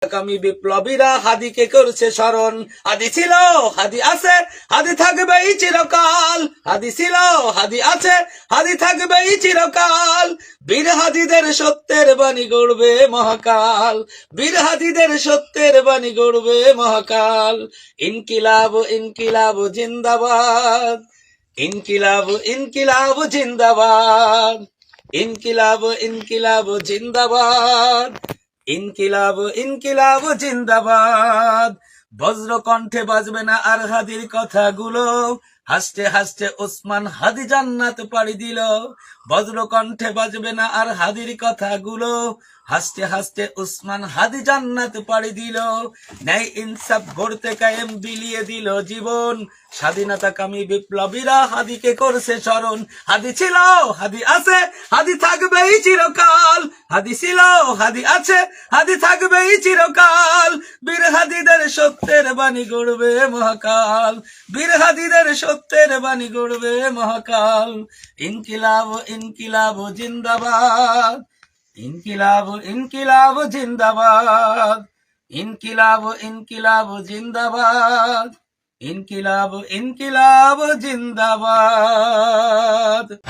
আগামী বিপ্লবীরা হাদিকে করছে স্মরণ। হাদি ছিল, হাদি আছে, হাদি থাকবেই চিরকাল। হাদি ছিল, হাদি আছে, হাদি থাকবেই চিরকাল। বীর হাদিদের সত্যের বাণী গড়বে মহাকাল। বীর হাদিদের সত্যের বাণী গড়বে মহাকাল। ইনকিলাব ইনকিলাব জিন্দাবাদ। ইনকিলাব ইনকিলাব জিন্দাবাদ। ইনকিলাব ইনকিলাব জিন্দাবাদ। ইনকিলাব ইনকিলাব জিন্দাবাদ। বজ্র কণ্ঠে বাজবে না আর হাদির কথাগুলো। হাসতে হাসতে ওসমান হাদি জান্নাত পাড়ি দিল। বজ্র কণ্ঠে বাজবে না আর হাদির কথাগুলো। হাসতে হাসতে ওসমান হাদি জান্নাত পাড়ি দিল। ন্যায় ইনসাফ গড়তে কায়েম বিলিয়ে দিল জীবন। স্বাধীনতাকামী বিপ্লবীরা হাদিকে করছে স্মরণ। হাদি ছিল, হাদি আছে, হাদি থাকবেই চিরকাল। হাদি ছিল, হাদি আছে, হাদি থাকবেই চিরকাল। বীর হাদিদের সত্যের বাণী গড়বে মহাকাল। বীর হাদিদের সত্যের বাণী গড়বে মহাকাল। ইনকিলাব ইনকিলাব জিন্দাবাদ। ইনকিলাব ইনকিলাব জিন্দাবাদ। ইনকিলাব ইনকিলাব জিন্দাবাদ। ইনকিলাব ইনকিলাব জিন্দাবাদ।